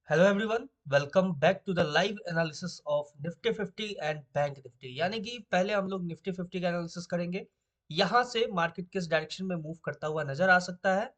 Hello everyone, welcome back to the live analysis of Nifty 50 and bank Nifty. यानी कि पहले हम लोग निफ्टी 50 का एनालिसिस करेंगे। यहाँ से मार्केट किस डायरेक्शन में मूव करता हुआ नजर आ सकता है,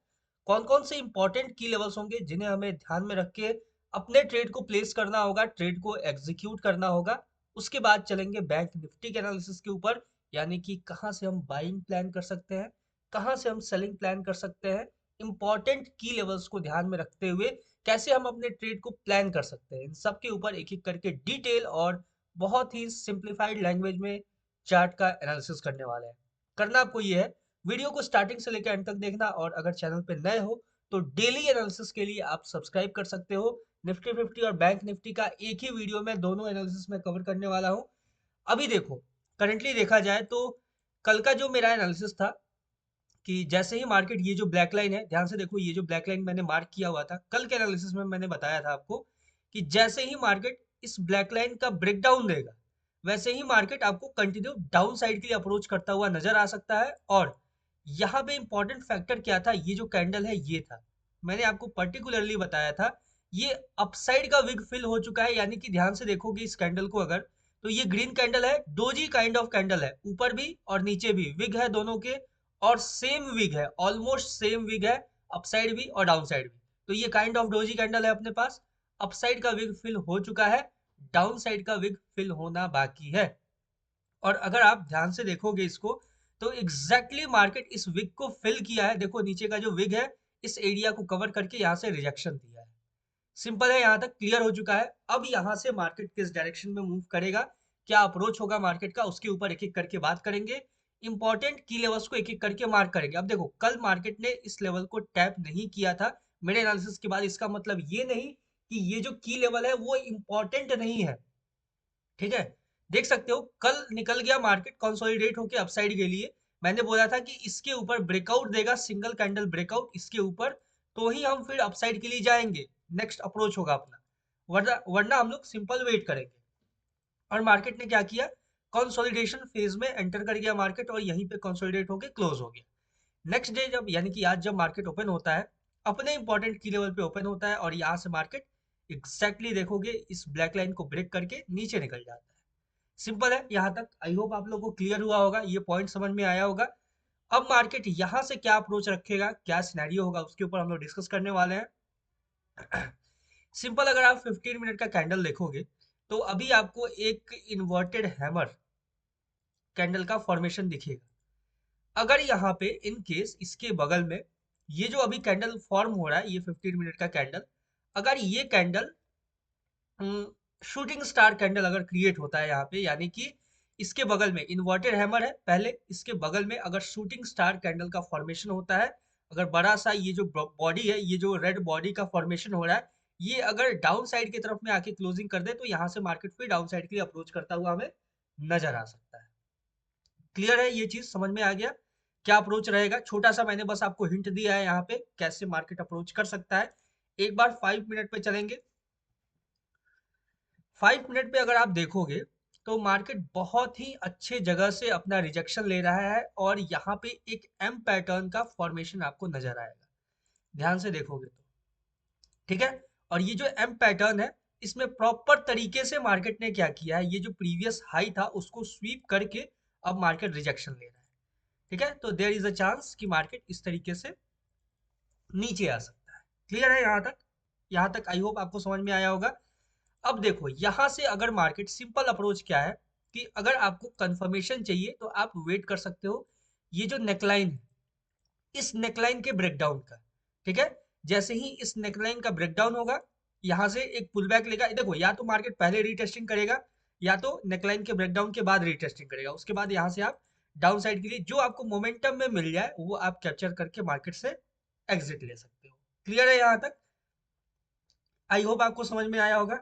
कौन कौन से इंपॉर्टेंट की लेवल्स होंगे जिन्हें हमें ध्यान में रख के अपने ट्रेड को प्लेस करना होगा, ट्रेड को एग्जीक्यूट करना होगा। उसके बाद चलेंगे बैंक निफ्टी के एनालिसिस के ऊपर, यानी कि कहाँ से हम बाइंग प्लान कर सकते हैं, कहाँ से हम सेलिंग प्लान कर सकते हैं, इंपॉर्टेंट की लेवल्स को ध्यान में रखते हुए कैसे हम अपने ट्रेड को प्लान कर सकते हैं। इन सब के ऊपर एक एक करके डिटेल और बहुत ही सिंप्लीफाइड लैंग्वेज में चार्ट का एनालिसिस करने वाले हैं। करना आपको ये है, वीडियो को स्टार्टिंग से लेकर एंड तक देखना, और अगर चैनल पे नए हो तो डेली एनालिसिस के लिए आप सब्सक्राइब कर सकते हो। निफ्टी 50 और बैंक निफ्टी का एक ही वीडियो में दोनों एनालिसिस में कवर करने वाला हूँ। अभी देखो, करंटली देखा जाए तो कल का जो मेरा एनालिसिस था कि जैसे ही मार्केट, ये जो ब्लैक लाइन है, ध्यान से देखो, ये जो ब्लैक लाइन मैंने मार्क किया हुआ था कल के एनालिसिस में, मैंने बताया था आपको कि जैसे ही मार्केट इस ब्लैक लाइन का ब्रेकडाउन देगा, वैसे ही मार्केट आपको कंटिन्यू डाउन साइड के लिए अप्रोच करता हुआ नजर आ सकता है। और यहाँ पे इंपॉर्टेंट फैक्टर क्या था, ये जो कैंडल है ये था, मैंने आपको पर्टिकुलरली बताया था, ये अपसाइड का विग फिल हो चुका है। यानी कि ध्यान से देखोगे इस कैंडल को अगर, तो ये ग्रीन कैंडल है, डोजी काइंड ऑफ कैंडल है, ऊपर भी और नीचे भी विग है दोनों के, और सेम विग है, ऑलमोस्ट सेम विग है, अपसाइड भी और डाउन साइड भी। तो ये काइंड ऑफ डोजी कैंडल है अपने पास। अपसाइड का विग फिल हो चुका है, डाउन साइड का विग फिल होना बाकी है। और अगर आप ध्यान से देखोगे इसको, तो एग्जैक्टली मार्केट इस विग को फिल किया है। देखो नीचे का जो विग है, इस एरिया को कवर करके यहाँ से रिजेक्शन दिया है। सिंपल है, यहाँ तक क्लियर हो चुका है। अब यहाँ से मार्केट किस डायरेक्शन में मूव करेगा, क्या अप्रोच होगा मार्केट का, उसके ऊपर एक एक करके बात करेंगे। इंपॉर्टेंट की लेवल्स को एक एक करके मार्क करेंगे। अब देखो, कल मार्केट ने इस लेवल को टैप नहीं किया था मेरे एनालिसिस के बाद, इसका मतलब ये नहीं कि ये जो की लेवल है वो इंपॉर्टेंट नहीं है। ठीक है, देख सकते हो कल निकल गया मार्केट कंसोलिडेट होके अपसाइड के लिए। मैंने बोला था कि इसके ऊपर ब्रेकआउट देगा, सिंगल कैंडल ब्रेकआउट इसके ऊपर, तो ही हम फिर अपसाइड के लिए जाएंगे, नेक्स्ट अप्रोच होगा अपना। वरना वरना हम लोग सिंपल वेट करेंगे। और मार्केट ने क्या किया, कंसोलिडेशन फेज में एंटर कर गया मार्केट, और यहीं पे कंसोलिडेट होके क्लोज हो गया। नेक्स्ट डे जब, यानी कि आज जब मार्केट ओपन होता है, अपने इंपॉर्टेंट की लेवल पे ओपन होता है, और यहाँ से मार्केट एग्जैक्टली देखोगे इस ब्लैक लाइन को ब्रेक करके नीचे निकल जाता है। सिंपल है, यहाँ तक आई होप आप लोगों को क्लियर हुआ होगा, ये पॉइंट समझ में आया होगा। अब मार्केट यहाँ से क्या अप्रोच रखेगा, क्या सिनेरियो होगा, उसके ऊपर हम लोग डिस्कस करने वाले हैं। सिंपल, अगर आप 15 मिनट का कैंडल देखोगे, तो अभी आपको एक इन्वर्टेड हैमर कैंडल का फॉर्मेशन दिखेगा। अगर यहाँ पे इन केस इसके बगल में ये जो अभी कैंडल फॉर्म हो रहा है, ये 15 मिनट का कैंडल, अगर ये कैंडल शूटिंग स्टार कैंडल अगर क्रिएट होता है यहाँ पे, यानी कि इसके बगल में इन्वर्टेड हैमर है पहले, इसके बगल में अगर शूटिंग स्टार कैंडल का फॉर्मेशन होता है, अगर बड़ा सा ये जो बॉडी है, ये जो रेड बॉडी का फॉर्मेशन हो रहा है, ये अगर डाउन साइड की तरफ में आके क्लोजिंग कर दे, तो यहाँ से मार्केट फिर डाउन साइड के लिए अप्रोच करता हुआ हमें नजर आ सकता है। क्लियर है, ये चीज समझ में आ गया क्या अप्रोच रहेगा। छोटा सा मैंने बस आपको हिंट दिया है यहाँ पे कैसे मार्केट अप्रोच कर सकता है। एक बार 5 मिनट पे चलेंगे। 5 मिनट पे अगर आप देखोगे, तो मार्केट बहुत ही अच्छे जगह से अपना रिजेक्शन ले रहा है, और यहाँ पे एक एम पैटर्न का फॉर्मेशन आपको नजर आएगा, ध्यान से देखोगे तो। ठीक है, और ये जो एम पैटर्न है, इसमें प्रॉपर तरीके से मार्केट ने क्या किया है, ये जो प्रीवियस हाई था उसको स्वीप करके अब मार्केट रिजेक्शन ले रहा है। ठीक है, तो देयर इज अ चांस कि मार्केट इस तरीके से नीचे आ सकता है। क्लियर है यहाँ तक, यहाँ तक आई होप आपको समझ में आया होगा। अब देखो, यहाँ से अगर मार्केट, सिंपल अप्रोच क्या है कि अगर आपको कंफर्मेशन चाहिए तो आप वेट कर सकते हो ये जो नेकलाइन है, इस नेकलाइन के ब्रेकडाउन का। ठीक है, जैसे ही इस नेकलाइन का ब्रेकडाउन होगा, यहाँ से एक पुल बैक लेगा। देखो, या तो मार्केट पहले रीटेस्टिंग करेगा, या तो नेकलाइन के ब्रेकडाउन के बाद रीटेस्टिंग करेगा। उसके बाद यहाँ से आप डाउन साइड के लिए जो आपको मोमेंटम में मिल जाए वो आप कैप्चर करके मार्केट से एग्जिट ले सकते हो। क्लियर है यहाँ तक, आई होप आपको समझ में आया होगा।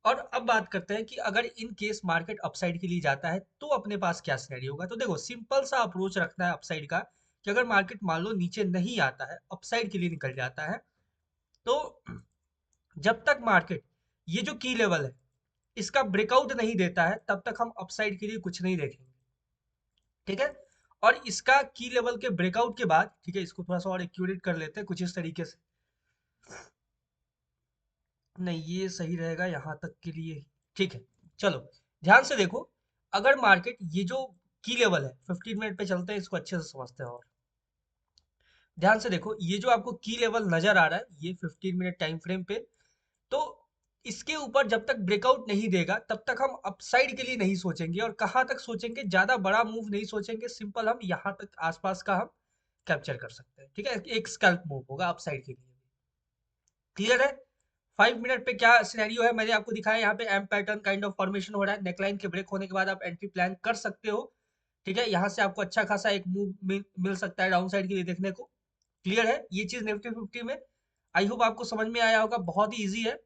और अब बात करते हैं कि अगर इन केस मार्केट अपसाइड के लिए जाता है तो अपने पास क्या सिनेरियो होगा। तो देखो, सिंपल सा अप्रोच रखना है अपसाइड का, कि अगर मार्केट मान लो नीचे नहीं आता है, अपसाइड के लिए निकल जाता है, तो जब तक मार्केट ये जो की लेवल है इसका ब्रेकआउट नहीं देता है, तब तक हम अपसाइड के लिए कुछ नहीं देखेंगे। ठीक है, और इसका की लेवल के ब्रेकआउट के बाद, ठीक है, इसको थोड़ा सा और एक्यूरेट कर लेते हैं कुछ इस तरीके से। नहीं, ये सही रहेगा यहाँ तक के लिए। ठीक है, चलो ध्यान से देखो। अगर मार्केट ये जो की लेवल है, 15 मिनट पे चलते हैं, इसको अच्छे से समझते हैं। और ध्यान से देखो, ये जो आपको की लेवल नजर आ रहा है, ये 15 मिनट टाइम फ्रेम पे, तो इसके ऊपर जब तक ब्रेकआउट नहीं देगा तब तक हम अपसाइड के लिए नहीं सोचेंगे। और कहाँ तक सोचेंगे, ज्यादा बड़ा मूव नहीं सोचेंगे, सिंपल हम यहाँ तक आसपास का हम कैप्चर कर सकते हैं। ठीक है, एक स्कैल्प मूव होगा अपसाइड के लिए। क्लियर है? 5 मिनट पे क्या सिनेरियो है, मैंने आपको दिखाया। यहाँ पे M pattern kind of formation हो रहा है, नेकलाइन के ब्रेक होने के बाद आप एंट्री प्लान कर सकते हो। ठीक है, यहाँ से आपको अच्छा खासा एक मूव मिल सकता है डाउन साइड के लिए देखने को। क्लियर है ये चीज निफ्टी 50 में? आई होप आपको समझ में आया होगा, बहुत ही ईजी है।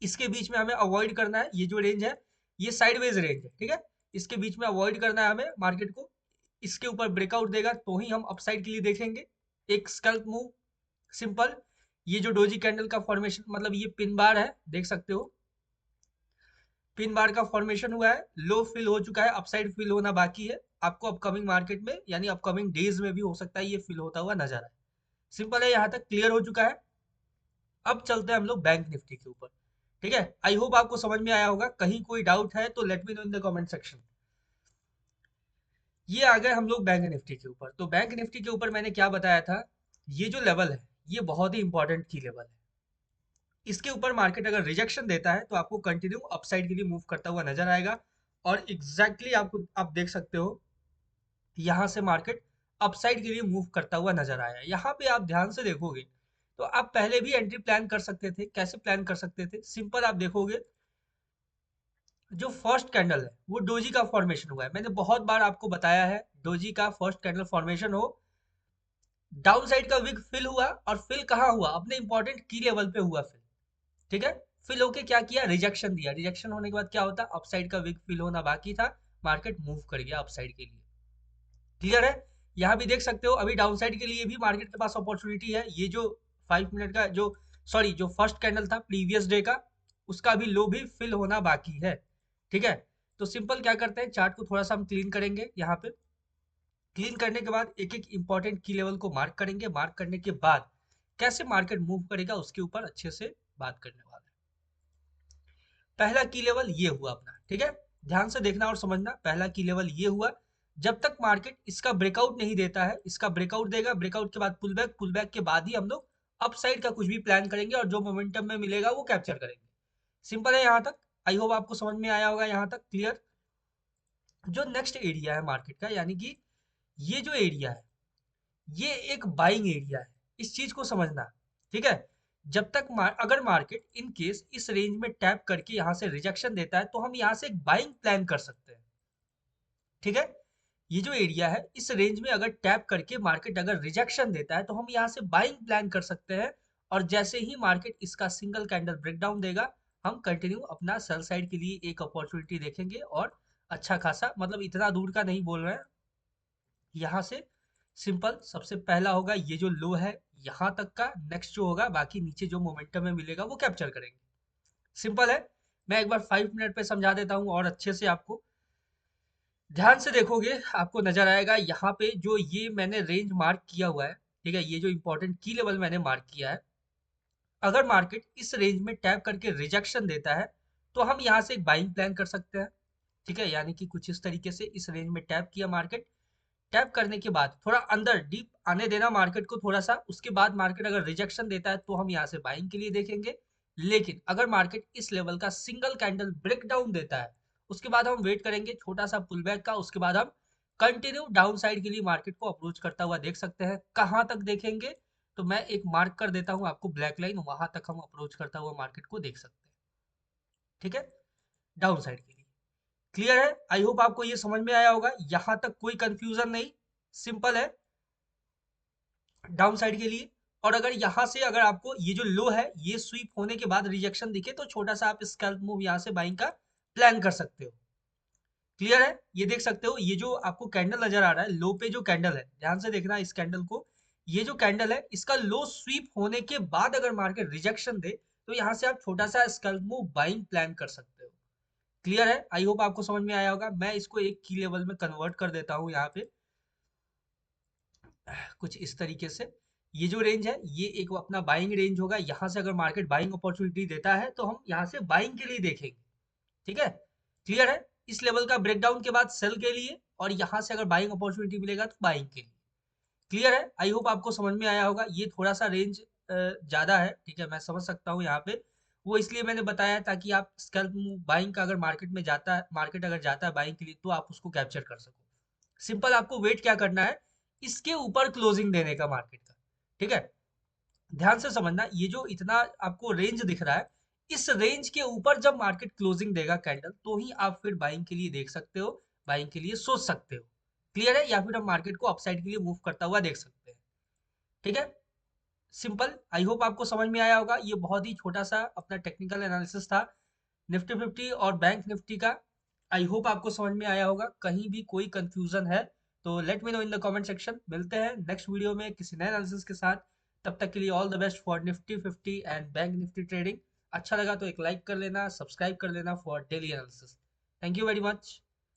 इसके बीच में हमें अवॉइड करना है, ये जो रेंज है ये साइडवेज रेंज है। ठीक है, इसके बीच में अवॉइड करना है हमें मार्केट को। इसके ऊपर ब्रेकआउट देगा तो ही हम अपसाइड के लिए देखेंगे। एक स्कैल्प मूव, सिंपल। ये जो डोजी कैंडल का फॉर्मेशन, मतलब ये पिन बार है, देख सकते हो पिन बार का फॉर्मेशन हुआ है, लो फिल हो चुका है, अपसाइड फिल होना बाकी है। आपको अपकमिंग मार्केट में यानी अपकमिंग डेज में भी हो सकता है ये फिल होता हुआ नजर आए। सिंपल है, यहाँ तक क्लियर हो चुका है। अब चलते हैं हम लोग बैंक निफ्टी के ऊपर। ठीक है, आई होप आपको समझ में आया होगा। कहीं कोई डाउट है तो let me know in the comment section. ये आ गए हम लोग बैंक निफ्टी के ऊपर। तो बैंक निफ्टी के ऊपर मैंने क्या बताया था, ये जो लेवल है ये बहुत ही इंपॉर्टेंट की लेवल है। इसके ऊपर मार्केट अगर रिजेक्शन देता है तो आपको कंटिन्यू अपसाइड के लिए मूव करता हुआ नजर आएगा। और एग्जैक्टली आपको आप देख सकते हो यहाँ से मार्केट अपसाइड के लिए मूव करता हुआ नजर आया। यहाँ पे आप ध्यान से देखोगे तो आप पहले भी एंट्री प्लान कर सकते थे। कैसे प्लान कर सकते थे, सिंपल, आप देखोगे जो फर्स्ट कैंडल है वो डोजी का फॉर्मेशन हुआ है। मैंने बहुत बार आपको बताया है, डोजी का फर्स्ट कैंडल फॉर्मेशन हो, डाउन साइड का विग फिल हुआ, और फिल कहाँ हुआ, अपने इंपॉर्टेंट की लेवल पे हुआ फिल। ठीक है, फिल होके क्या किया, रिजेक्शन दिया। रिजेक्शन होने के बाद क्या होता, अपसाइड का विग फिल होना बाकी था, मार्केट मूव कर गया अपसाइड के लिए। क्लियर है? यहाँ भी देख सकते हो अभी डाउन साइड के लिए भी मार्केट के पास अपॉर्चुनिटी है। ये जो 5 मिनट का जो, सॉरी, जो फर्स्ट कैंडल था प्रीवियस डे का, उसका भी लो भी फिल होना बाकी है। ठीक है, तो सिंपल क्या करते हैं, चार्ट को थोड़ा सा हम क्लीन करेंगे। यहाँ पे क्लीन करने के बाद एक एक इंपॉर्टेंट की लेवल को मार्क करेंगे। मार्क करने के बाद कैसे मार्केट मूव करेगा उसके ऊपर अच्छे से बात करने वाले हैं। पहला की लेवल ये हुआ अपना। ठीक है, ध्यान से देखना और समझना। पहला की लेवल ये हुआ, जब तक मार्केट इसका ब्रेकआउट नहीं देता है, इसका ब्रेकआउट देगा, ब्रेकआउट के बाद पुल बैक, पुल बैक के बाद ही हम लोग अप साइड का कुछ भी प्लान करेंगे और जो मोमेंटम में मिलेगा वो कैप्चर करेंगे। सिंपल है यहाँ तक। आई होप आपको समझ में आया होगा यहाँ तक। क्लियर? जो नेक्स्ट एरिया है मार्केट का, यानी कि ये जो एरिया है ये एक बाइंग एरिया है, इस चीज को समझना। ठीक है, जब तक अगर मार्केट इन केस इस रेंज में टैप करके यहाँ से रिजेक्शन देता है तो हम यहाँ से एक बाइंग प्लान कर सकते हैं। ठीक है, ये जो एरिया है इस रेंज में अगर टैप करके मार्केट अगर रिजेक्शन देता है तो हम यहाँ से बाइंग प्लान कर सकते हैं। और जैसे ही मार्केट इसका सिंगल कैंडल ब्रेकडाउन देगा, हम कंटिन्यू अपना सेल साइड के लिए एक अपॉर्चुनिटी देखेंगे। और अच्छा खासा, मतलब इतना दूर का नहीं बोल रहे हैं, यहाँ से सिंपल सबसे पहला होगा ये जो लो है यहाँ तक का, नेक्स्ट जो होगा बाकी नीचे जो मोमेंटम में मिलेगा वो कैप्चर करेंगे। सिंपल है। मैं एक बार 5 मिनट पे समझा देता हूँ और अच्छे से आपको। ध्यान से देखोगे आपको नजर आएगा यहाँ पे जो ये मैंने रेंज मार्क किया हुआ है। ठीक है, ये जो इंपॉर्टेंट की लेवल मैंने मार्क किया है, अगर मार्केट इस रेंज में टैप करके रिजेक्शन देता है तो हम यहाँ से एक बाइंग प्लान कर सकते हैं। ठीक है, यानी कि कुछ इस तरीके से इस रेंज में टैप किया मार्केट, टैप करने के बाद थोड़ा अंदर डीप आने देना मार्केट को थोड़ा सा, उसके बाद मार्केट अगर रिजेक्शन देता है तो हम यहाँ से बाइंग के लिए देखेंगे। लेकिन अगर मार्केट इस लेवल का सिंगल कैंडल ब्रेक डाउन देता है, उसके बाद हम वेट करेंगे छोटा सा पुल बैक का, उसके बाद हम कंटिन्यू डाउन साइड के लिए मार्केट को अप्रोच करता हुआ देख सकते हैं। कहां तक देखेंगे, तो मैं एक मार्क कर देता हूं आपको, ब्लैक लाइन, वहां तक हम अप्रोच करता हुआ मार्केट को देख सकते हैं। ठीक है, डाउन साइड के लिए। क्लियर है? आई होप आपको ये समझ में आया होगा, यहां तक कोई कंफ्यूजन नहीं, सिंपल है डाउन साइड के लिए। और अगर यहां से अगर आपको ये जो लो है ये स्वीप होने के बाद रिजेक्शन दिखे तो छोटा सा आप स्कैल्प मूव यहां से बाइंग का प्लान कर सकते हो। क्लियर है? ये देख सकते हो, ये जो आपको कैंडल नजर आ रहा है, लो पे जो कैंडल है, ध्यान से देखना इस कैंडल को। ये जो कैंडल है इसका लो स्वीप होने के बाद अगर मार्केट रिजेक्शन दे तो यहाँ से आप छोटा सा स्कैल्प मूव बाइंग प्लान कर सकते हो। क्लियर है? आई होप आपको समझ में आया होगा। मैं इसको एक की लेवल में कन्वर्ट कर देता हूँ यहाँ पे कुछ इस तरीके से। ये जो रेंज है ये एक अपना बाइंग रेंज होगा। यहाँ से अगर मार्केट बाइंग अपॉर्चुनिटी देता है तो हम यहाँ से बाइंग के लिए देखेंगे। ठीक है, क्लियर है? इस लेवल का ब्रेकडाउन के बाद सेल के लिए, और यहाँ से अगर बाइंग अपॉर्चुनिटी मिलेगा तो बाइंग के लिए। क्लियर है? आई होप आपको समझ में आया होगा। ये थोड़ा सा रेंज ज्यादा है, ठीक है, मैं समझ सकता हूँ यहाँ पे। वो इसलिए मैंने बताया ताकि आप स्कैल्प मूव बाइंग का अगर मार्केट में जाता है, मार्केट अगर जाता है बाइंग के लिए, तो आप उसको कैप्चर कर सको। सिंपल आपको वेट क्या करना है, इसके ऊपर क्लोजिंग देने का मार्केट का। ठीक है, ध्यान से समझना, ये जो इतना आपको रेंज दिख रहा है, इस रेंज के ऊपर जब मार्केट क्लोजिंग देगा कैंडल, तो ही आप फिर बाइंग के लिए देख सकते हो, बाइंग के लिए सोच सकते हो। क्लियर है? या फिर हम मार्केट को अपसाइड के लिए मूव करता हुआ देख सकते हैं। ठीक है, सिंपल। आई होप आपको समझ में आया होगा। ये बहुत ही छोटा सा अपना टेक्निकल एनालिसिस था निफ्टी 50 और बैंक निफ्टी का। आई होप आपको समझ में आया होगा। कहीं भी कोई कंफ्यूजन है तो let me know in the comment section. मिलते हैं नेक्स्ट वीडियो में किसी नए एनालिसिस के साथ। तब तक के लिए all the best for Nifty 50 and bank Nifty trading. अच्छा लगा तो एक लाइक कर लेना, सब्सक्राइब कर लेना for daily analysis. Thank you very much.